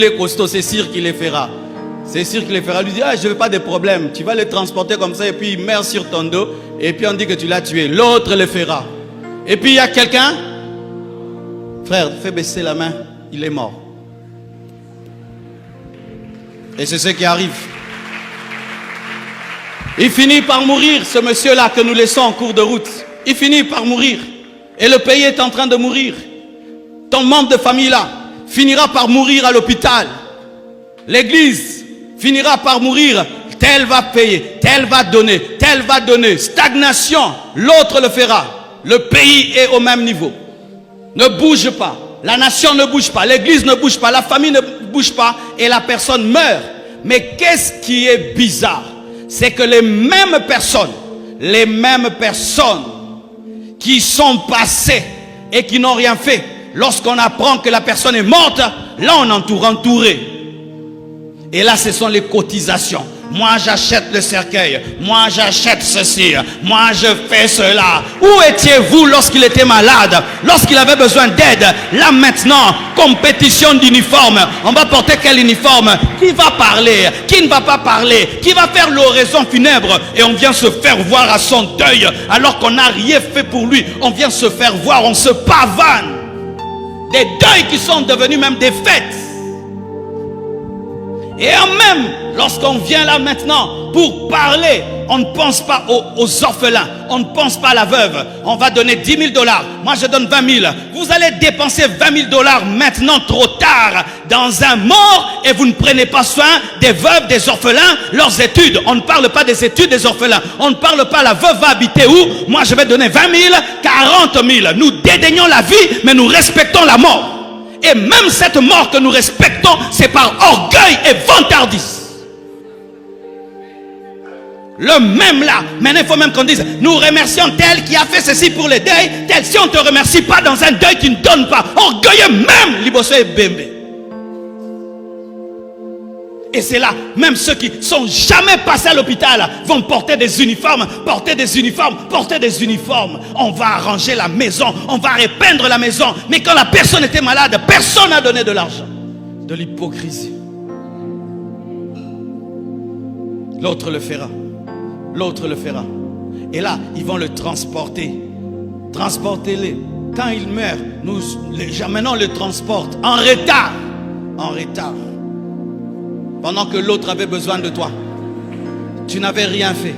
Les costauds, c'est sûr qu'il les fera. C'est sûr qu'il les fera. Lui dit, ah, je veux pas de problème. Tu vas les transporter comme ça et puis il meurt sur ton dos. Et puis on dit que tu l'as tué. L'autre le fera. Et puis il y a quelqu'un. Frère, fais baisser la main. Il est mort. Et c'est ce qui arrive. Il finit par mourir, ce monsieur-là que nous laissons en cours de route. Il finit par mourir. Et le pays est en train de mourir. Ton membre de famille-là finira par mourir à l'hôpital. L'église finira par mourir. Tel va payer, tel va donner, tel va donner. Stagnation, l'autre le fera. Le pays est au même niveau. Ne bouge pas. La nation ne bouge pas. L'église ne bouge pas. La famille ne bouge pas. Et la personne meurt. Mais qu'est-ce qui est bizarre? C'est que les mêmes personnes qui sont passées et qui n'ont rien fait, lorsqu'on apprend que la personne est morte, là on entouré. Et là ce sont les cotisations. Moi j'achète le cercueil, moi j'achète ceci, moi je fais cela. Où étiez-vous lorsqu'il était malade, lorsqu'il avait besoin d'aide? Là maintenant, compétition d'uniforme. On va porter quel uniforme? Qui va parler? Qui ne va pas parler? Qui va faire l'oraison funèbre? Et on vient se faire voir à son deuil alors qu'on n'a rien fait pour lui. On vient se faire voir, on se pavane. Des deuils qui sont devenus même des fêtes. Et même lorsqu'on vient là maintenant pour parler, on ne pense pas aux orphelins, on ne pense pas à la veuve. On va donner 10 000 $. Moi je donne 20 000. Vous allez dépenser 20 000 $ maintenant trop tard dans un mort et vous ne prenez pas soin des veuves, des orphelins, leurs études. On ne parle pas des études des orphelins. On ne parle pas la veuve va habiter où. Moi je vais donner 20 000, 40 000. Nous dédaignons la vie mais nous respectons la mort. Et même cette mort que nous respectons, c'est par orgueil et vantardise. Le même là, maintenant il faut même qu'on dise, nous remercions tel qui a fait ceci pour les deuils, tel si on ne te remercie pas dans un deuil, tu ne donnes pas. Orgueilleux même, liboso et bembe. Et c'est là, même ceux qui ne sont jamais passés à l'hôpital vont porter des uniformes, porter des uniformes, porter des uniformes. On va arranger la maison, on va repeindre la maison. Mais quand la personne était malade, personne n'a donné de l'argent. De l'hypocrisie. L'autre le fera. L'autre le fera. Et là, ils vont le transporter. Transportez-les. Quand il meurt, les gens maintenant le transportent en retard. En retard. Pendant que l'autre avait besoin de toi. Tu n'avais rien fait.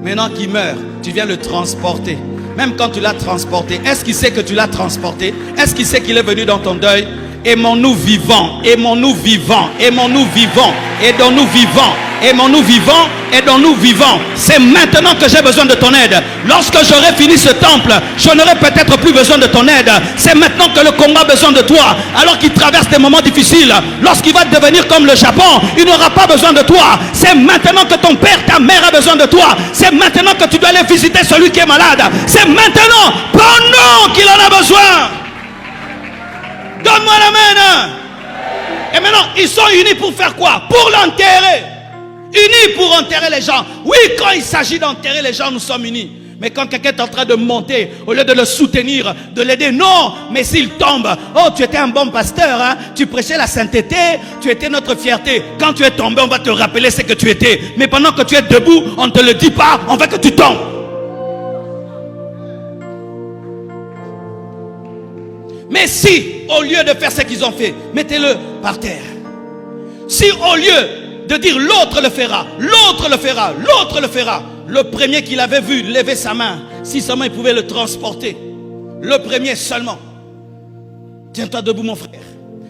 Maintenant qu'il meurt, tu viens le transporter. Même quand tu l'as transporté, est-ce qu'il sait que tu l'as transporté? Est-ce qu'il sait qu'il est venu dans ton deuil? Aimons-nous vivants, aimons-nous vivants, aimons-nous vivants, aidons-nous vivants, aimons-nous vivants, aidons-nous vivants. C'est maintenant que j'ai besoin de ton aide. Lorsque j'aurai fini ce temple, je n'aurai peut-être plus besoin de ton aide. C'est maintenant que le Congo a besoin de toi. Alors qu'il traverse des moments difficiles, lorsqu'il va devenir comme le Japon, il n'aura pas besoin de toi. C'est maintenant que ton père, ta mère a besoin de toi. C'est maintenant que tu dois aller visiter celui qui est malade. C'est maintenant, pendant qu'il en a besoin. Donne-moi la main. Et maintenant, ils sont unis pour faire quoi? Pour l'enterrer. Unis pour enterrer les gens. Oui, quand il s'agit d'enterrer les gens, nous sommes unis. Mais quand quelqu'un est en train de monter, au lieu de le soutenir, de l'aider, non. Mais s'il tombe, oh, tu étais un bon pasteur, hein? Tu prêchais la sainteté, tu étais notre fierté. Quand tu es tombé, on va te rappeler ce que tu étais. Mais pendant que tu es debout, on ne te le dit pas, on veut que tu tombes. Mais si, au lieu de faire ce qu'ils ont fait, mettez-le par terre. Si au lieu de dire l'autre le fera, l'autre le fera, l'autre le fera, le premier qu'il avait vu lever sa main, si seulement il pouvait le transporter, le premier seulement. Tiens-toi debout mon frère.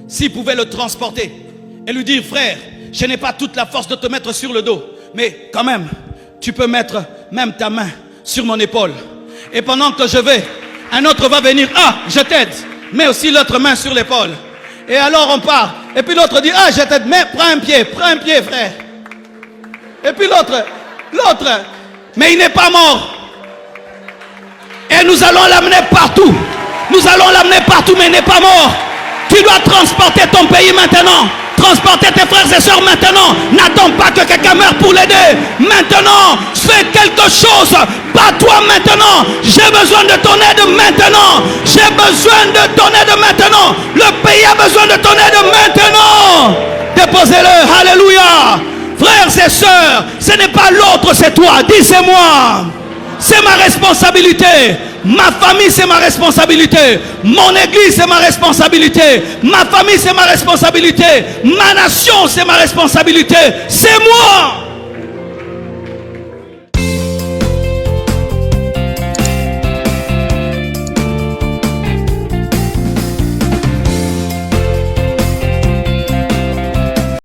S'il pouvait le transporter et lui dire, frère, je n'ai pas toute la force de te mettre sur le dos, mais quand même, tu peux mettre même ta main sur mon épaule. Et pendant que je vais, un autre va venir, ah, je t'aide. Mets aussi l'autre main sur l'épaule. Et alors on part. Et puis l'autre dit, ah, je t'aide, mais prends un pied, frère. Et puis l'autre, mais il n'est pas mort. Et nous allons l'amener partout. Nous allons l'amener partout, mais il n'est pas mort. Tu dois transporter ton pays maintenant. transporter tes frères et sœurs maintenant. N'attends pas que quelqu'un meure pour l'aider. Maintenant, fais quelque chose. Pas toi maintenant. J'ai besoin de ton aide maintenant. J'ai besoin de ton aide maintenant. Le pays a besoin de ton aide maintenant. Déposez-le. Alléluia. Frères et sœurs, ce n'est pas l'autre, c'est toi. Dis c'est moi. C'est ma responsabilité. Ma famille, c'est ma responsabilité. Mon église, c'est ma responsabilité. Ma famille, c'est ma responsabilité. Ma nation, c'est ma responsabilité. C'est moi.